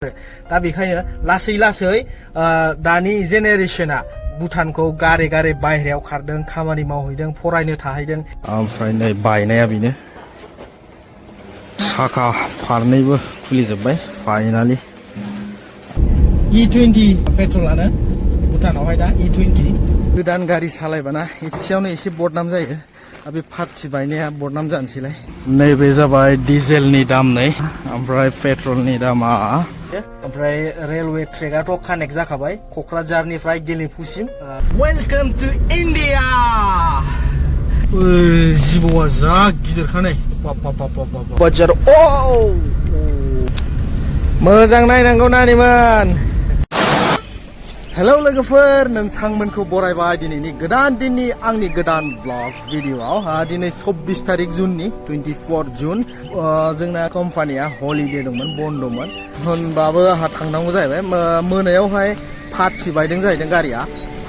दा बेखायनो लासै लासै दानि जेनेरेशना भुटानखौ गारे गारे बायहेरायाव खारदों खामानि मावहैदों फरायनो थाहैदों ओमफ्राय नै बायनाया बेनो साखा फारनैबो खुलिजोब्बाय फाइनालि E20 पेट्रलानो भुटानावहाय दा E20 गोदान गारि सालायबाना एसेयावनो एसे बदनाम जायो बे पार्टि बायनाया बदनाम जानोसैलाय नैबे जाबाय डिजेलनि दाम नै ओमफ्राय पेट्रलनि दामा ओमफ्राय रेलवे ट्रेकआथ' कानेक्ट जाखाबाय क'क्राझारनिफ्राय गेलेफुसिम वेलकाम टु इन्डिया जिबौआ जा गिदिरखा नै बाजार मोजां नायनांगौ नानिमोन हेलौ लोगोफोर नोंथांमोनखौ बरायबाय दिनैनि गोदान दिननि आंनि गोदान ब्लग भिडिअआव दिनै 24 तारिख जुननि 24 जुन जोंना कम्पानिया हलिडे दंमोन बन्दमोन होनबाबो आंहा थांनांगौ जाहैबाय मोनायावहाय पार्टि बायदों जाहैदों गारिया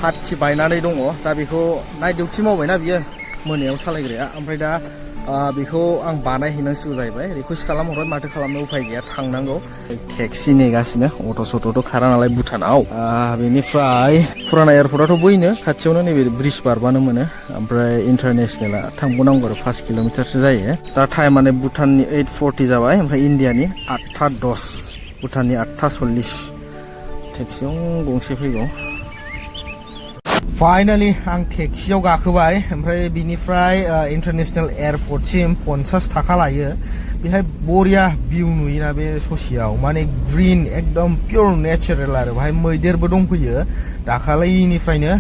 पार्टि बायनानै दङ दा बेखौ नाइट डिउटि मावबायना बियो मोनायाव सालायग्राया ओमफ्राय दा बेखौ आं बानायहैनांसिगौ जाहैबाय रिकुवेस्ट खालामहरबाय माथो खालामनो उफाय गैया थांनांगौ टेक्सि नेगासिनो अट' सट'थ' खारा नालाय भुटानाव बेनिफ्राय फुराना एयारपर्टआथ' बैनो खाथियावनो नैबे ब्रिज बारबानो मोनो ओमफ्राय इन्टारनेसनेला थांबावनांगौ आरो 5 किल'मिटारसो जायो दा टाइमानो भुटाननि 8:40 जाबाय ओमफ्राय इन्डियानि 8:10 भुटाननि 8:40 टेक्सियाव गंसे फैगौ फाइनाली आं टेक्सियाव गाखोबाय ओमफ्राय बिनिफ्राय इन्टारनेसनेल एयारपर्टसिम 50 थाखा लायो बेहाय बरिया भिउ नुयोना बे ससेयाव माने ग्रीन एकदम पियर नेचारेल आरो बेहाय मैदेरबो दंफैयो दाखालिनिफ्रायनो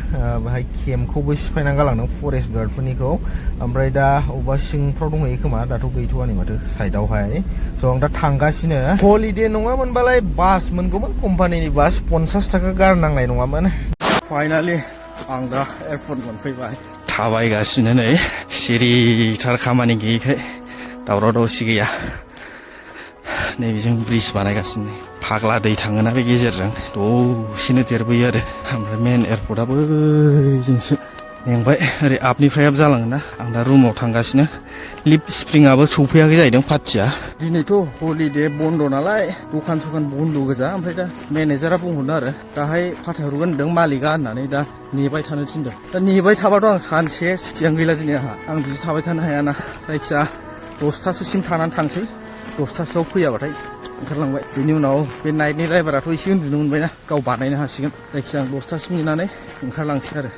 बेहाय केम्पखौबो सिफायनानै गालांदों फरेस्ट गार्डफोरनिखौ ओमफ्राय दा अबेबा सिंफ्राव दंहैयो खोमा दाथ' गैथ'वा नै माथो साइडआवहाय स' आं दा थांगासिनो हलिडे नङामोनबालाय बास मोनगौमोन कम्पानिनि बास 50 थाखा गारनांनाय नङामोन फाइनाली आं दा एयारपर्ट मोनफैबाय थाबायगासिनो नै सिरिथार खामानि गैयैखाय दावराव दावसि गैया नैबेजों ब्रिज बानायगासिनो फाग्ला दै थाङोना बे गेजेरजों दसेनो देरबोयो आरो ओमफ्राय मेन एयारपर्टआ बैजोंसो मेंबाय ओरै आपनिफ्राय आप जालाङोना आं दा रुमाव थांगासिनो लिप स्प्रिंआबो सौफैयाखै जाहैदों पार्टिया दिनैथ' हलिडे बन्द' नालाय दखान सखान बन्द' गोजा ओमफ्राय दा मेनेजारा बुंहरदों आरो दाहाय फाथायहरगोन होनदों मालिकआ होननानै दा नेबाय थानो थिनदों दा नेबाय थाबाथ' आं सानसे सुटियानो गैला दिनै आं बिदि थाबाय थानो हायाना जायखिजाया 10थासोसिम थानानै थांसै 10थासोआव फैयाबाथाय ओंखारलांबाय बेनि उनाव बे नाइटनि ड्राइभाराथ' एसे उन्दुनो मोनबायना गाव बानायनो हासिगोन जायखिजाया आं 10थासिम नेनानै ओंखारलांसै आरो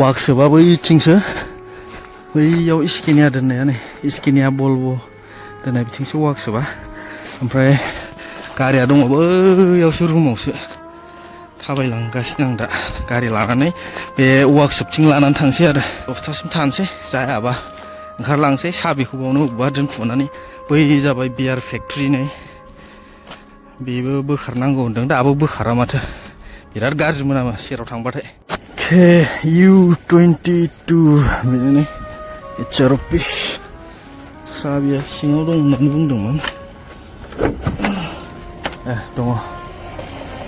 वार्कशपआ बैथिंसो बैयाव स्केनिया दोननाया नै स्केनिया बल्ब' दोननाय बिथिंसो वार्कशपआ ओमफ्राय गारिया दङ बैयावसो रुमावसो थाबायलांगासिनो आं दा गारि लानानै बे वार्कशपथिं लानानै थांसै आरो 10थासिम थानोसै जायाबा ओंखारलांसै साबिखौ बावनो बबेबा दोनखुमानानै बै जाबाय बियार फेक्ट्रि नै बेबो बोखारनांगौ होनदों दाबो बोखारा माथो बिराद गाज्रि मोनामो सेराव थांबाथाय U22 बेनो नै HR साबिया सिङाव दं होननानै बुंदोंमोन दङ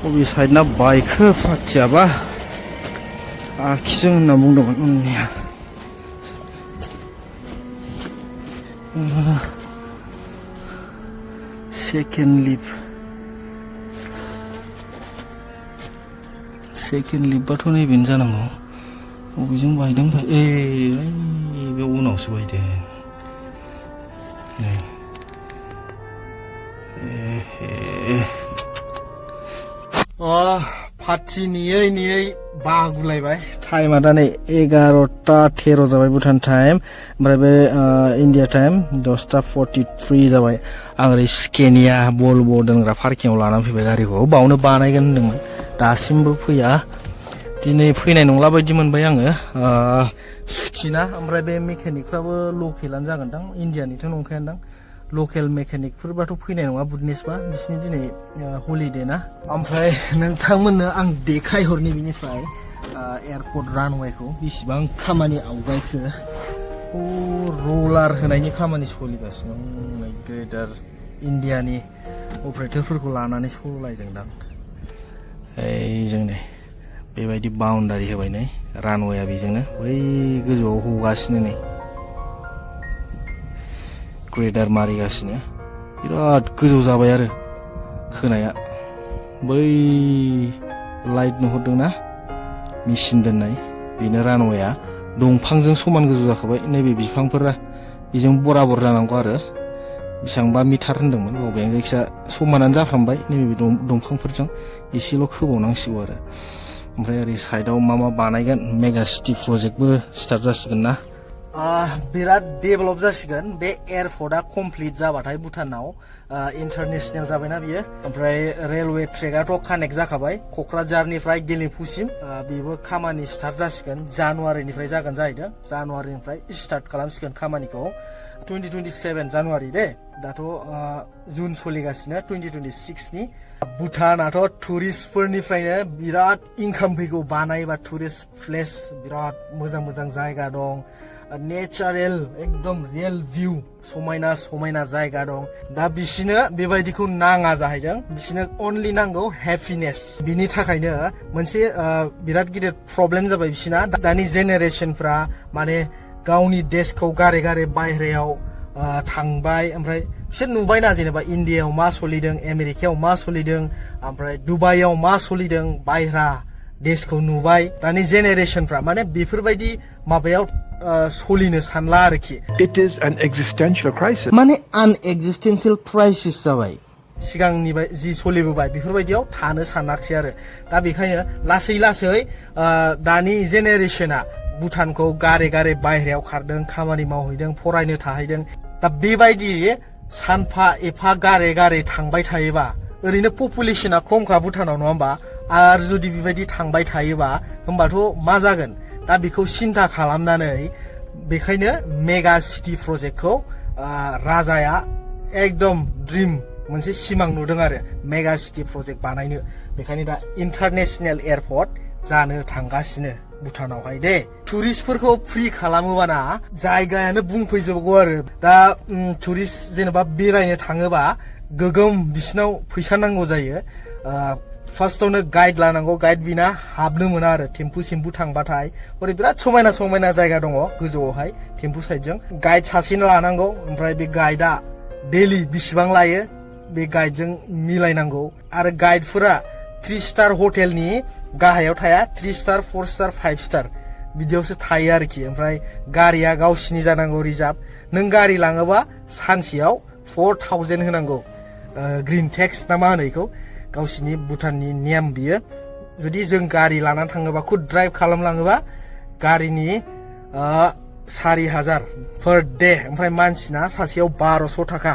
बबे साइडना बाइकखौ पार्टियाबा आखिजों होनना बुंदोंमोन उननिया सेकेन्ड लिपबाथ' नैबेनो जानांगौ बबेजों बायदों बे उनावसो बायदों पार्टि नेयै बागुलायबाय टाइमा दा नै 11:13 जाबाय भुटान टाइम ओमफ्राय बे इन्डिया टाइम 10:43 जाबाय आं ओरै स्केनिया बल्ब' दोनग्रा पार्किंआव लानानै फैबाय गारिखौ बावनो बानायगोन होनदोंमोन दासिमबो फैया दिनै फैनाय नंला बायदि मोनबाय आङो सुथिना ओमफ्राय बे मेकानिकफ्राबो लकेलानो जागोनदां इन्डियानिथ' नंखायानदां लकेल मेकानिकफोरबाथ' फैनाय नङा बुधनेसबा बिसिनि दिनै हलिडे ना ओमफ्राय नोंथांमोननो आं देखायहरनि बिनिफ्राय एयारपर्ट रानवेखौ बेसेबां खामानि आवगायखो रलार होनायनि खामानि सोलिगासिनो ग्रेडार इन्डियानि अपारेटरफोरखौ लानानै सलायदोंदां जों नै बेबायदि बाउन्डारि होबाय नै रानवेया बेजोंनो बै गोजौआव हगासिनो नै ग्रेडार मारिगासिनो बिराद गोजौ जाबाय आरो खोनाया बै लाइट नुहुरदोंना मेचिन दोननाय बेनो रानवेया दंफांजों समान गोजौ जाखाबाय नैबे बिफांफोरा बेजों बराबर जानांगौ आरो बेसेबांबा मिटार होनदोंमोन बावबाय आं जायखिया समानानो जाफ्रामबाय नैबे दंफांफोरजों एसेल' खोबावनांसिगौ आरो ओमफ्राय ओरै साइडआव मा बानायगोन मेगा सिटि प्रजेक्टबो स्टार्ट जासिगोन ना बिराद डेभेलप जासिगोन बे एयारपर्टआ कमप्लिट जाबाथाय भुटानाव इन्टारनेशनेल जाबायना बियो ओमफ्राय रेलवे ट्रेकआथ' कानेक्ट जाखाबाय क'क्राझारनिफ्राय गेलेफुसिम बेबो खामानि स्टार्ट जासिगोन जानुवारिनिफ्राय जागोन जाहैदों जानुवारिनिफ्राय स्टार्ट खालामसिगोन खामानिखौ 2027 जानुवारि दे दाथ' जुन सोलिगासिनो 2026 नि भुटानाथ' टुरिस्टफोरनिफ्रायनो बिराद इनकाम फैगौ बानायबा टुरिस्ट प्लेस बिराद मोजां मोजां जायगा दं नेचारेल एकदम रियेल भिउ समायना समायना जायगा दं दा बिसिनो बेबायदिखौ नाङा जाहैदों बिसिनो अनलि नांगौ हेपिनेस बिनि थाखायनो मोनसे बिराद गिदिर प्रब्लेम जाबाय बिसिना दानि जेनेरेसनफ्रा माने गावनि देशखौ गारै गारै बायहेरायाव थांबाय ओमफ्राय बिसोर नुबायना जेनेबा इन्डियायाव मा सोलिदों आमेरिकायाव मा सोलिदों ओमफ्राय दुबाइयाव मा सोलिदों बायह्रा देशखौ नुबाय दानि जेनेरेसनफ्रा माने बेफोरबायदि माबायाव सोलिनो सानला आरोखि It is an existential crisis. माने आन एक्जिस्टेन्सियेल क्राइसिस जाबाय सिगांनि जि सोलिबोबाय बेफोरबायदियाव थानो सानाखिसै आरो दा बेखायनो लासै लासै दानि जेनेरेसना भुटानखौ गारै गारै बायहेरायाव खारदों खामानि मावहैदों फरायनो थाहैदों दा बेबायदि सानफा एफा गारै गारै थांबाय थायोबा ओरैनो पपुलेसना खमखा भुटानाव नङा होमबा आरो जुदि बेबायदि थांबाय थायोबा होमबाथ' मा जागोन दा बेखौ सिन्था खालामनानै बेखायनो मेगा सिटि प्रजेक्टखौ राजाया एकदम ड्रिम मोनसे सिमां नुदों आरो मेगा सिटि प्रजेक्ट बानायनो बेखायनो दा इन्टारनेशनेल एयारपर्ट जानो थांगासिनो भुटानावहाय दे टुरिस्टफोरखौ फ्रि खालामोबाना जायगायानो बुंफैजोबगौ आरो दा टुरिस्ट जेनेबा बेरायनो थाङोबा गोगोम बिसिनाव फैसा नांगौ जायो फार्स्टआवनो गाइड लानांगौ गाइड बिना हाबनो मोना आरो टेम्पु सेम्पु थांबाथाय ओरै बिराद समायना समायना जायगा दङ गोजौआवहाय टेम्पु साइडजों गाइड सासेनो लानांगौ ओमफ्राय बे गाइडआ डेलि बिसिबां लायो बे गाइडजों मिलायनांगौ आरो गाइडफोरा 3 स्टार हटेलनि गाहायाव थाया 3 स्टार 4 स्टार 5 स्टार बिदियावसो थायो आरोखि ओमफ्राय गारिया गावसिनि जानांगौ रिजार्भ नों गारि लाङोबा सानसेयाव 4000 होनांगौ ग्रीन टेक्स ना मा होनो बेखौ गावसिनि भुटाननि नेम बियो जुदि जों गारि लानानै थाङोबा खुद ड्राइभ खालामलाङोबा गारिनि 4000 पर डे ओमफ्राय मानसिना सासेयाव 1200 थाखा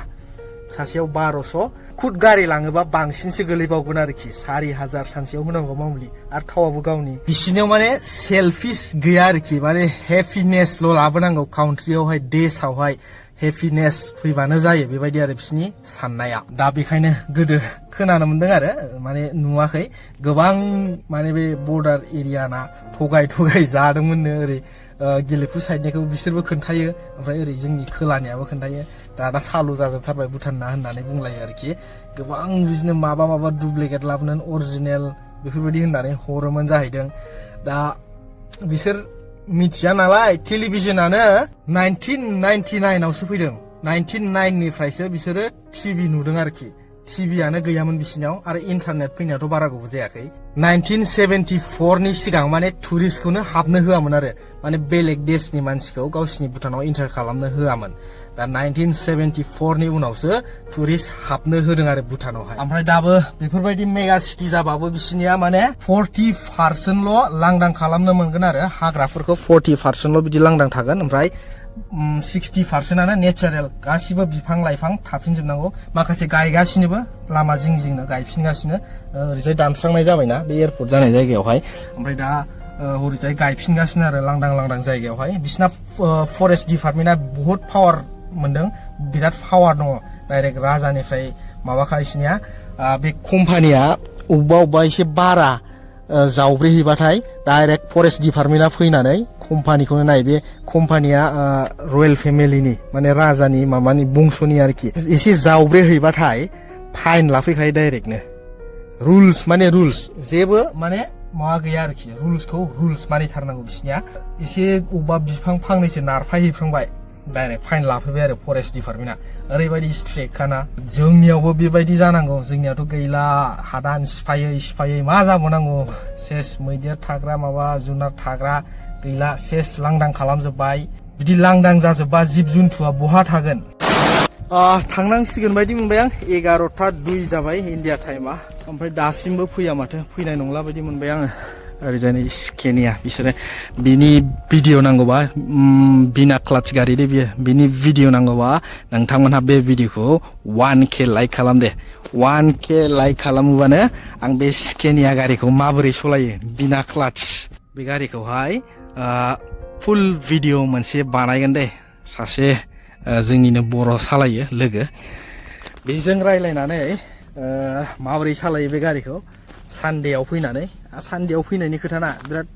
सासेयाव 1200 खुद गारि लाङोबा बांसिनसो गोलैबावगोन आरोखि 4000 सानसेयाव होनांगौ मामुलि आरो थावाबो गावनि बिसिनियाव माने सेल्फिश गैया आरोखि माने हेपिनेसल' लाबोनांगौ काउन्ट्रियावहाय देशआवहाय हेपिनेस फैबानो जायो बेबायदि आरो बिसिनि साननाया दा बेखायनो गोदो खोनानो मोनदों आरो माने नुवाखै गोबां माने बे बर्डार एरियाना थगाय जादोंमोननो ओरै गेलेफु साइडनिखौ बिसोरबो खोन्थायो ओमफ्राय ओरै जोंनि खोलानियाबो खोन्थायो दा सालु जाजोबथारबाय भुटानना होननानै बुंलायो आरोखि गोबां बिदिनो माबा डुप्लिकेट लाबोनानै अरिजिनेल बेफोरबायदि होननानै हरोमोन जाहैदों दा बिसोर मिथिया नालाय टेलिभिजनानो 1999 आवसो फैदों 1999 निफ्रायसो बिसोरो टिभि नुदों आरोखि टिभियानो गैयामोन बिसिनाव आरो इन्टारनेट फैनायाथ' बारा गोबाव जायाखै 1974 नि सिगां माने टुरिस्टखौनो हाबनो होआमोन आरो माने बेलेग देशनि मानसिखौ गावसिनि भुटानाव इन्टार खालामनो होआमोन दा 1974 नि उनावसो टुरिस्ट हाबनो होदों आरो भुटानावहाय ओमफ्राय दाबो बेफोरबायदि मेगा सिटि जाबाबो बिसिनिया माने 40% ल' लांदां खालामनो मोनगोन आरो हाग्राफोरखौ 40% ल' बिदि लांदां थागोन ओमफ्राय 60%आनो नेचारेल गासिबो बिफां लाइफां थाफिनजोबनांगौ माखासे गायगासिनोबो लामा जिं जिंनो गायफिनगासिनो ओरैजाय दानस्रांनाय जाबायना बे एयारपर्ट जानाय जायगायावहाय ओमफ्राय दा हरैजाय गायफिनगासिनो आरो लांदां जायगायावहाय बिसिना फरेस्ट डिपार्टमेन्टआ बहुत पावार मोनदों बिराद पावार दङ डाइरेक्ट राजानिफ्राय माबाखा बिसिनिया बे कम्पानिया अबेबा एसे बारा जावब्रेहैबाथाय डाइरेक्ट फरेस्ट डिपार्टमेन्टआ फैनानै कम्पानिखौनो नाय बे कम्पानिया रयेल फेमिलिनि माने राजानि माबानि बंस'नि आरोखि एसे जावब्रेहैबाथाय फाइन लाफैखायो डाइरेक्टनो रुल्स जेबो माने माबा गैया आरोखि रुल्सखौ रुल्स मानिथारनांगौ बिसिनिया एसे अबेबा बिफां फांनैसो नारफायहैफ्रांबाय डाइरेक्ट फाइन लाफैबाय आरो फरेस्ट डिपार्टमेन्टआ ओरैबायदि स्ट्रिक्ट खाना जोंनियावबो बेबायदि जानांगौ जोंनियावथ' गैला हादान सिफायै मा जाबावनांगौ सेस मैदेर थाग्रा माबा जुनार थाग्रा गैला सेस लांदां खालामजोब्बाय बिदि लांदां जाजोबबा जिब जुन्थुआ बहा थागोन थांनांसिगोन बायदि मोनबाय आं 11:02 जाबाय इन्डिया टाइमा ओमफ्राय दासिमबो फैया माथो फैनाय नंला बायदि मोनबाय आङो ओरैजाय स्केनिया बिसोरो बिनि भिडिअ नांगौबा बिना क्लाच गारि दे बियो बिनि भिडिअ नांगौबा नोंथांमोनहा बे भिडिअखौ 1K लाइक खालाम दे 1K लाइक खालामोबानो आं बे स्केनिया गारिखौ माबोरै सलायो बिना क्लाच बे गारिखौहाय फुल भिडिअ मोनसे बानायगोन दे सासे जोंनिनो बर' सालायो लोगो बेजों रायलायनानै माबोरै सालायो बे गारिखौ सानदेआव फैनानै सानदेआव फैनायनि खोथा ना बिराद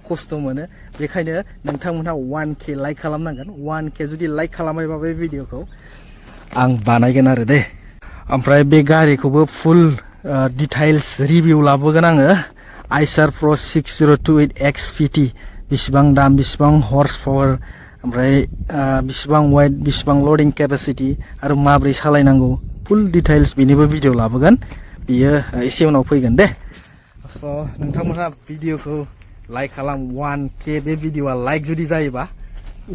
खस्थ' मोनो बेखायनो नोंथांमोनहा 1K लाइक खालामनांगोन 1K जुदि लाइक खालामबायबा बे भिडिअखौ आं बानायगोन आरो दे ओमफ्राय बे गारिखौबो फुल डिटेल्स रिभिउ लाबोगोन आङो आइसार प्र 6028 XPT बिसिबां दाम बिसिबां हर्स पावार ओमफ्राय बिसिबां वेट बिसिबां लडिं केपासिटी आरो माबोरै सालायनांगौ फुल डिटेल्स बिनिबो भिडिअ लाबोगोन बियो एसे उनाव फैगोन दे स' नोंथांमोनहा भिडिअखौ लाइक खालाम 1K बे भिडिअआ लाइक जुदि जायोबा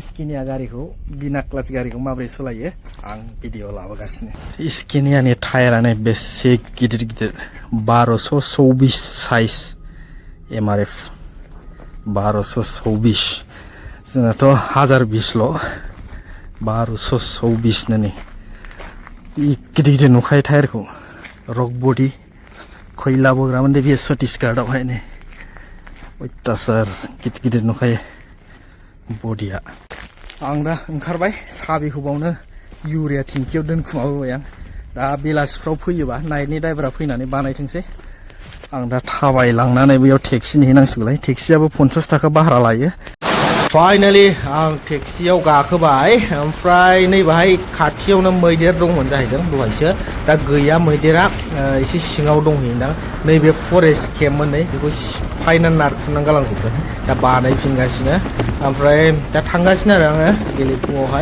स्केनिया गारिखौ बिना क्लाच गारिखौ माबोरै सालायो आं भिडिअ लाबोगासिनो स्केनियानि टायारानो बेसे गिदिर 1224 साइज MRF 1224 जोंनाथ' 1020ल' 1224 नै गिदिर नुखायो टायारखौ रक बडी खैला बोग्रामोन दे बियो छत्तीसगढ़आवहाय नै अयथासार गिदिर नुखायो बडिया आं दा ओंखारबाय साबिखौ बावनो इउरिया थिंकियाव दोनखुमाबोबाय आं दा बेलासिफ्राव फैयोबा नाइटनि ड्राइभारा फैनानै बानायथोंसै आं दा थाबायलांनानै बैयाव टेक्सि नेहैनांसिगौलाय टेक्सियाबो 50 थाखा भारा लायो फाइनालि आं टेक्सियाव गाखोबाय ओमफ्राय नै बाहाय खाथियावनो मैदेर दंमोन जाहैदों दहायसो दा गैया मैदेरा एसे सिङाव दंहैयोदां नैबे फरेस्ट केम्पमोन नै बेखौ सिफायनानै नारखुनानै गालांजोबबाय दा बानायफिनगासिनो ओमफ्राय दा थांगासिनो आरो आङो गेलेफुआव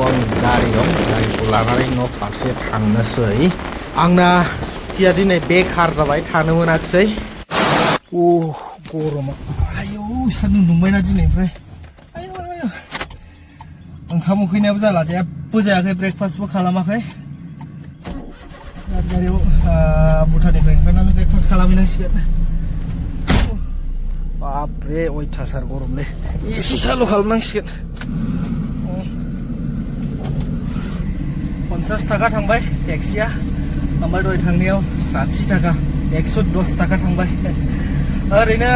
आंनि गारि दं गारिखौ लानानै न' फारसे थांनोसै आंना सुथिया दिनै बेखार जाबाय थानो मोनाखिसै गरमा आयौ सान्दुं दुंबायना दिनैनिफ्राय ओंखाम उखैनायाबो जाला जेबो जायाखै ब्रेकफास्टबो खालामाखै गारियाव भुटाननिफ्राय ओंखारनानै ब्रेकफास्ट खालामहैनांसिगोन बापरे अयथासार गरमलै एसे साल' खालामनांसिगोन 50 थाखा थांबाय टेक्सिया ओमफ्राय दहाय थांनायाव 60 थाखा 110 थाखा थांबाय ओरैनो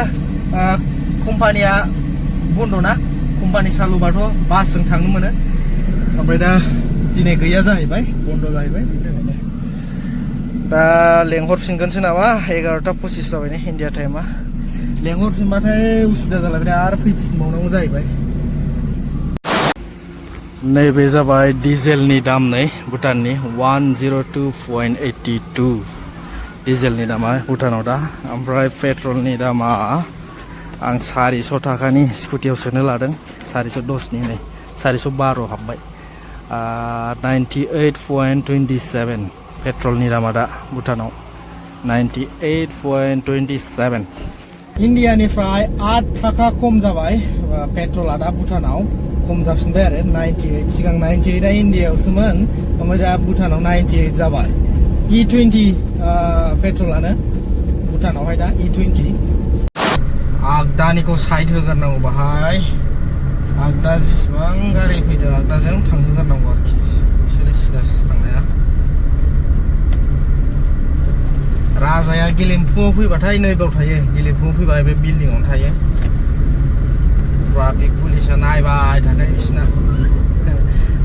कम्पानिया बन्द' ना कम्पानि चालुबाथ' बासजों थांनो मोनो ओमफ्राय दा दिनै गैया जाहैबाय बन्द' जाहैबाय बेनि थाखायनो दा लेंहरफिनगोनसो नामा 11:25 जाबाय ने इन्डिया टाइमा लेंहरफिनबाथाय उसुबिदा जालायबाय आरो फैफिनबावनांगौ जाहैबाय नैबे जाबाय डिजेलनि दाम नै भुटाननि 102.82 डिजेलनि दामा भुटानाव दा ओमफ्राय पेट्रलनि दामा आं 400 थाखानि स्कुटियाव सोनो लादों 410 नि नै 412 हाबबाय 98.27 पेट्रलनि दामा दा भुटानाव 98.27 इन्डियानिफ्राय 8 थाखा खम जाबाय पेट्रला दा भुटानाव खम जाफिनबाय आरो 98 सिगां 98 आ इन्डियायावसोमोन ओमफ्राय दा भुटानाव 98 जाबाय E20 पेट्रलानो भुटानावहाय दा E20 आगदानिखौ साइड होगारनांगौ बाहाय आगदा जेसेबां गारि फैदों आगदाजों थांहोगारनांगौ आरोखि बिसोरो सिदा थांनाया राजाया गेलेफुआव फैबाथाय नैबाव थायो गेलेफुआव फैबा बे बिल्डिंआवनो थायो ट्राफिक पुलिसा नायबाय थाखाय बिसिना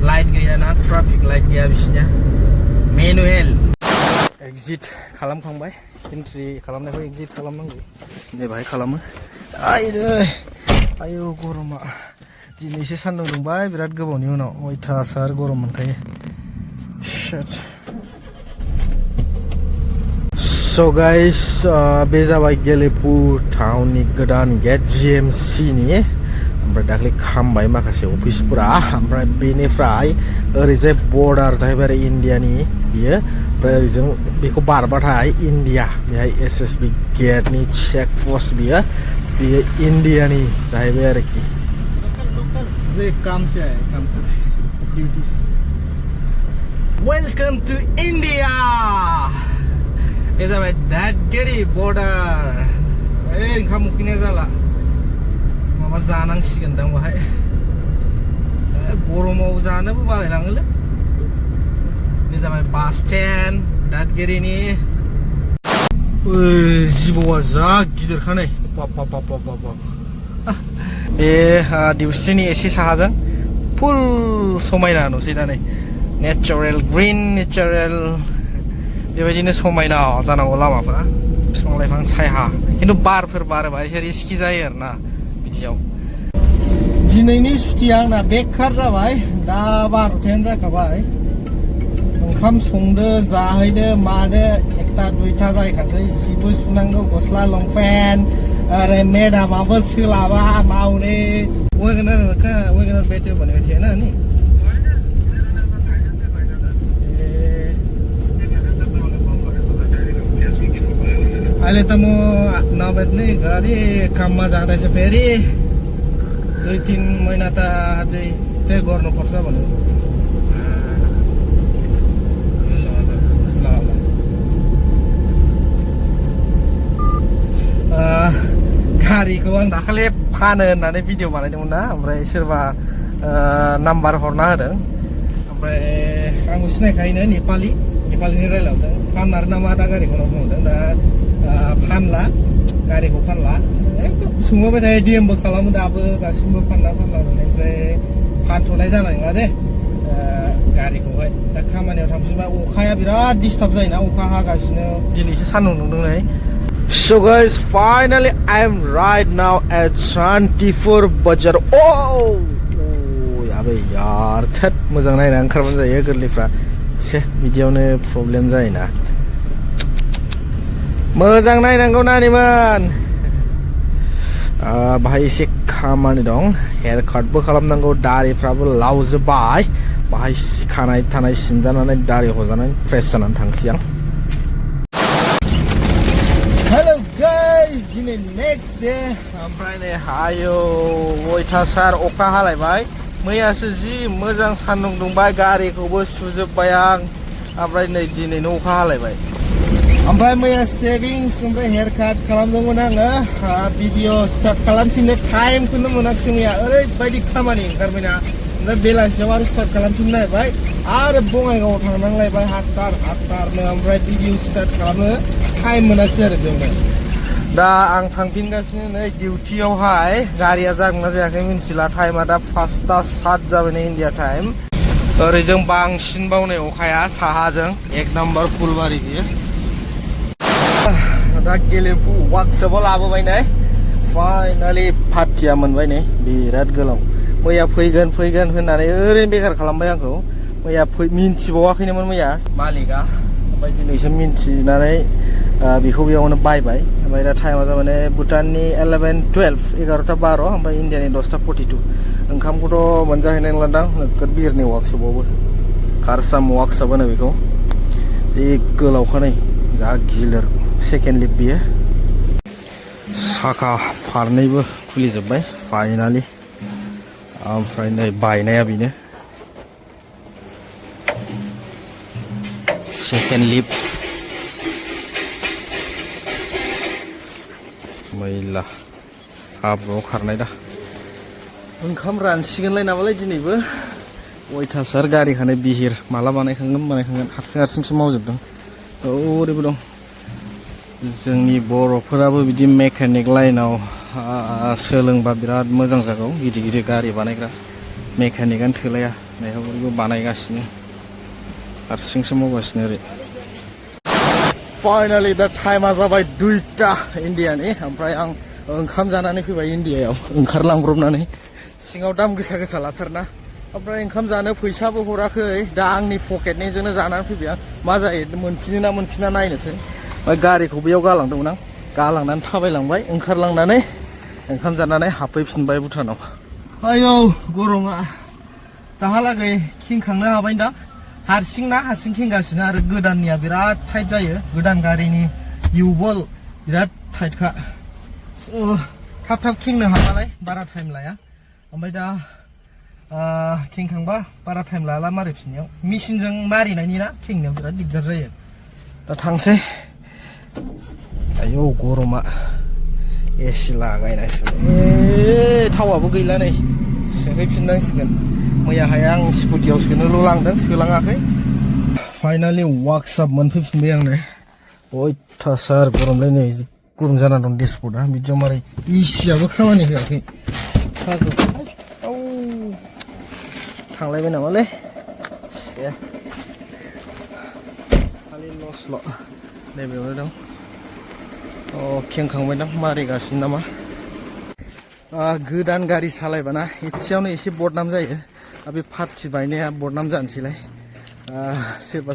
लाइट गैया ना ट्राफिक लाइट गैया बिसिना मेनुएल एक्जिट खालामखांबाय एन्ट्रि खालामनायखौ एक्जिट खालामनांगौ नै बाहाय खालामो आयौ गरमा दिनैसो सान्दुं दुंबाय बिराद गोबावनि उनाव अयथासार गरम मोनखायो स' गाइस बे जाबाय गेलेफु टाउननि गोदान गेट GMC नि ओमफ्राय दाख्लै खामबाय माखासे अफिसफोरा ओमफ्राय बेनिफ्राय ओरैजाय बर्डार जाहैबाय आरो इण्डियानि बियो ओमफ्राय ओरैजों बेखौ बारबाथाय इण्डिया बेहाय SSB गेटनि चेक पस्ट बियो इण्डियानि जाहैबाय आरोखि जे काम से आए काम ड्यूटी वेलकम टू इंडिया ये जाबाय दादगिरि बर्डार ओंखाम उखैनाया जाला माबा जानांसिगोनदां बाहाय गरमाव जानोबो बालायलाङोलै बे जाबाय बास स्टेन्ड दादगिरिनि जिबौआ जा गिदिरखा नै बे दिउस्रिनि एसे साहाजों फुल समायना नुसै दा नै नेचारेल ग्रीन नेचारेल बेबायदिनो समायना जानांगौ लामाफोरा बिफां लाइफां सायहा खिन्थु बारफोर बारोबा एसे रिस्कि जायो आरोना बिदियाव दिनैनि सुटिया आंना बेकार जाबाय दा 12थायानो जाखाबाय ओंखाम संदो जाहैदो मादो 1टा 2टा जाहैखानोसै जिबो सुनांगौ गस्ला लंपेन्ट अरे मेडामाबो सोलाबा मावने वेगनर बेच्यो भनेको थिएन नि अहिले त म नबेच्ने घरि काममा जाँदैछ फेरि 2-3 महिना त अझै त्यही गर्नुपर्छ भन्यो गारिखौ आं दाखालि फानो होननानै भिडिअ बानायदोंमोन ना ओमफ्राय सोरबा नाम्बार हरना होदों ओमफ्राय आंखौ सिनायखायोनो नेपालिनि रायलायहरदों फानमारो नामा दा गारिखौ बुंहरदों दा फानला गारिखौ फानला एकदम सोंहरबाय थायो डिएमबो खालामो दासिमबो फानला ओमफ्राय फानथ'नाय जानाय नङा दे गारिखौहाय दा खामानियाव थांफिनबाय अखाया बिराद डिस्टार्ब जायोना अखा हागासिनो दिनैसो सान्दुं दुंदों नै So guys, finally I am right now at Shantipur Bazaar. Oh, याबे यार थेट मोजां नायना ओंखारबानो जायो गोरलैफ्रा से बिदियावनो प्रब्लेम जायोना मोजां नायनांगौ नानिमोन बाहाय एसे खामानि दं हेयार काटबो खालामनांगौ दारिफ्राबो लावजोबबाय बाहाय खानाय थानाय सिनजानानै दारि हजानानै फ्रेस जानानै थांसै आं दिनै नेक्स्ट डे ओमफ्राय नै हायो अयथासार अखा हालायबाय मैयासो जि मोजां सान्दुं दुंबाय गारिखौबो सुजोबबाय आं ओमफ्राय नै दिनैनो अखा हालायबाय ओमफ्राय मैया सेभिंस ओमफ्राय हेयार काट खालामदोंमोन आङो भिडिअ स्टार्ट खालामफिननो टाइमखौनो मोनाखिसै मैया ओरैबायदि खामानि ओंखारबायना ओमफ्राय बेलासियाव आरो स्टार्ट खालामफिननो नागिरबाय आरो बङाइगावआव थांनांलायबाय हाथारनो ओमफ्राय भिडिअ स्टार्ट खालामनो टाइम मोनाखिसै आरो बेयावनो दा आं थांफिनगासिनो नै डिउटियावहाय गारिया जागोनना जायाखै मिन्थिला टाइमा दा 5:07 जाबाय नै इन्डिया टाइम ओरैजों बांसिन बावनाय अखाया साहाजों 1 नाम्बार फुलबारि बियो दा गेलेफु वार्कशपआव लाबोबाय नै फाइनालि पार्टिया मोनबाय नै बिराद गोलाव मैया फैगोन होननानै ओरैनो बेकार खालामबाय आंखौ मैया मिन्थिबावाखैनोमोन मैया मालिकआ ओमफ्राय दिनैसो मिन्थिनानै बेखौ बेयावनो बायबाय ओमफ्राय दा टाइमा जाबाय भुटाननि 11:12 11टा 12 ओमफ्राय इन्डियानि 10:42 ओंखामखौथ' मोनजाहैनाय नंलादां नोगोद बिरनि वार्कशपआवबो कारसाम वार्कशप होनो बेखौ बे गोलावखा नै जा गिलिर सेकेन्ड लिफ्ट बियो साखा फारनैबो खुलिजोब्बाय फाइनालि ओमफ्राय नै बायनाया बेनो सेकेन्ड लिफ्ट मैला हाब्रुआव खारनाय दा ओंखाम रानसिगोनलाय नामालाय दिनैबो अयथासार गारि खानाय बिहिर माला बानायखांगोन हारसिंसो मावजोबदों ओरैबो दं जोंनि बर'फोराबो बिदि मेकानिक लाइनाव सोलोंबा बिराद मोजां जागौ गिदिर गारि बानायग्रा मेकानिकआनो थोलाया बेखौबो बानायगासिनो हारसिंसो मावगासिनो ओरै फाइनालि दा टाइमा जाबाय 2टा इन्डियानि ओमफ्राय आं ओंखाम जानानै फैबाय इन्डियायाव ओंखारलांब्रबनानै सिङाव दाम गोसा लाथारना ओमफ्राय ओंखाम जानो फैसाबो हराखै दा आंनि पकेटनिजोंनो जानानै फैबाय आं मा जायो मोनफिनो ना मोनफिना नायनोसै ओमफ्राय गारिखौ बेयाव गालांदोंमोन आं गालांनानै थाबायलांबाय ओंखारलांनानै ओंखाम जानानै हाबफैफिनबाय भुटानाव आयौ गरमा दाहालागै खिंखांनो हाबाय दा हारसिं खिंगासिनो आरो गोदाननिया बिराद टाइट जायो गोदान गारिनि इउबल बिराद टाइटखा थाब खिंनो हाबालाय बारा टाइम लाया ओमफ्राय दा खिंखांबा बारा टाइम लाला मारिफिननायाव मेसिनजों मारिनायनि ना खिंनायाव बिराद दिगदार जायो दा थांसै आयौ गरमा एसि लागायनांसिगोन थावाबो गैला नै सोहैफिननांसिगोन मैयाहाय आं स्कुटियाव सोनोल' लांदों सोलाङाखै फाइनालि वार्कशप मोनफैफिनबाय आंनो अयथासार गरमलै नै गरम जाना दं डेसबर्डआ बिदियाव मारै एसियाबो खामानि होआखै थांलायबाय नामालै खालि लसल' नैबेयावनो दं खेंखांबाय दां मारिगासिनो नामा गोदान गारि सालायबाना एसेयावनो एसे बदनाम जायो बे पार्टि बायनाया बदनाम जानोसैलाय सोरबा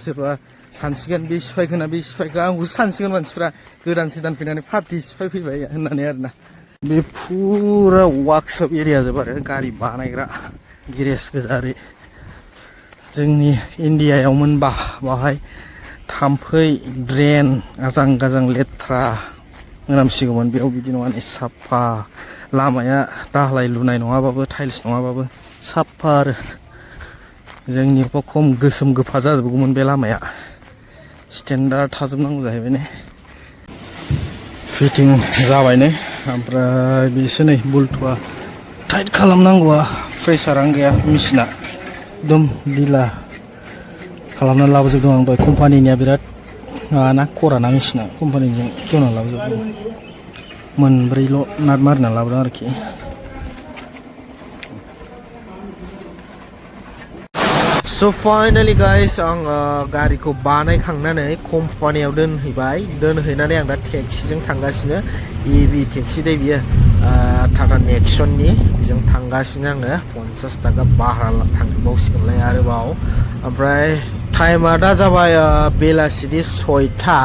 सानसिगोन बे सिफायखोना बे सिफायखो आंखौसो सानसिगोन मानसिफ्रा गोदान सोदान फैनानै पार्टि सिफाय फैबाय होननानै आरोना बे फुरा वार्कशप एरिया जोब आरो गारि बानायग्रा गेरेज गोजा ओरै जोंनि इण्डियायाव मोनबा बाहाय थाम्फै ड्रेन आजां लेथ्रा मोनामसिगौमोन बेयाव बिदि नङा नै साफा लामाया दालाय लुनाय नङाबाबो टाइल्स नङाबाबो साफा आरो जोंनिखौ खम गोसोम गोफा जाजोबगौमोन बे लामाया स्टेन्डार्ड थाजोबनांगौ जाहैबाय ने फिटिं जाबाय नै ओमफ्राय बेसो नै बुलथुआ टाइट खालामनांगौआ प्रेसारानो गैया मेसिना एकदम ढिला खालामना लाबोजोबदों आं दहाय कम्पानिनिया बिराद माबाना खराना मेसिना कम्पानिजों खेवना लाबोजोबदों मोनब्रैल' नाट मारिना लाबोदों आरोखि So finally guys आं गारिखौ बानायखांनानै कम्पानियाव दोनहैनानै आं दा टेक्सिजों थांगासिनो EV टेक्सि दे बियो टाटा नेक्सननि बेजों थांगासिनो आङो 50 थाखा भारा थांजोबबावसिगोनलाय आरोबाव ओमफ्राय टाइमा दा जाबाय बेलासिनि 6टा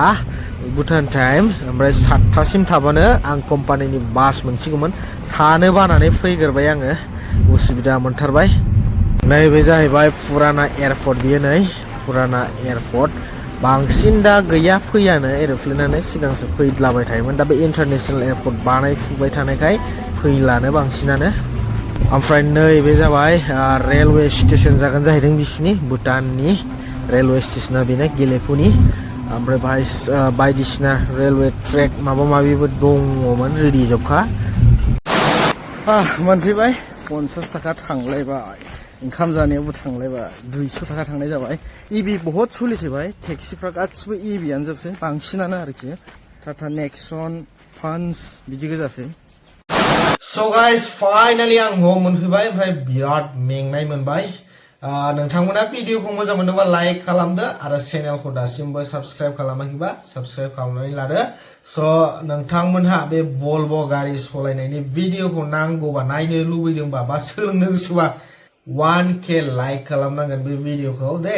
भुटान टाइम ओमफ्राय 7टासिम थाबानो आं कम्पानिनि बास मोनसिगौमोन थानो बानानै फैग्रोबाय आङो उसुबिदा मोनथारबाय नैबे जाहैबाय फुराना एयारपर्ट बियो नै फुराना एयारपर्ट बांसिन दा गैया फैयानो एर'प्लेनानो सिगांसो फैद्लाबाय थायोमोन दा बे इन्टारनेसनेल एयारपर्ट बानायफुबाय थानायखाय फैलानो बांसिनानो ओमफ्राय नैबे जाबाय रेलवे स्टेशन जागोन जाहैदों बिसिनि भुटाननि रेलवे स्टेशना बेनो गेलेफुनि ओमफ्राय बाहाय बायदिसिना रेलवे ट्रेक माबा माबिबो दङमोन रेडि जोबखा मोनफैबाय 50 थाखा थांलायबाय ओंखाम जानायावबो थांलायबाय 200 थाखा थांनाय जाबाय EV बहुत सोलिसोबाय टेक्सिफ्रा गासिबो EVआनो जोबसै बांसिनानो आरोखि टाटा नेक्सन पान्स बिदि गोजासै So guys फाइनालि आं न'आव मोनफैबाय ओमफ्राय बिराद मेंनाय मोनबाय नोंथांमोना भिडिअखौ मोजां मोनोबा लाइक खालामदो आरो चेनेलखौ दासिमबो साबस्क्राइब खालामाखैबा साबस्क्राइब खालामनानै लादो स' नोंथांमोनहा बे भल्भ' गारि सालायनायनि भिडिअखौ नांगौबा नायनो लुबैदोंबा बा सोलोंनो गोसोबा 1K लाइक खालामनांगोन बे भिडिअखौ दे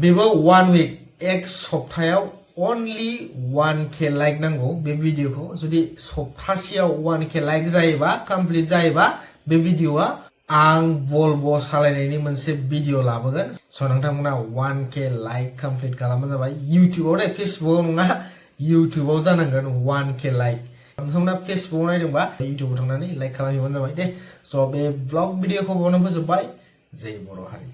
बेबो 1 week एक सप्तायाव only 1K लाइक नांगौ बे भिडिअखौ जुदि सप्तासेयाव 1K लाइक जायोबा कमप्लिट जायोबा बे भिडिअआ आं भल्भ' सालायनायनि मोनसे भिडिअ लाबोगोन स' नोंथांमोना 1K लाइक कमप्लिट खालामबानो जाबाय इउटिउबाव दे फेसबुकआव नङा इउटिउबाव जानांगोन 1K लाइक नोंथांमोना फेसबुकआव नायदोंबा इउटिउबाव थांनानै लाइक खालामहैबानो जाबाय दे स' बे ब्लग भिडिअखौ बावनो फोजोबबाय जय बर' हारि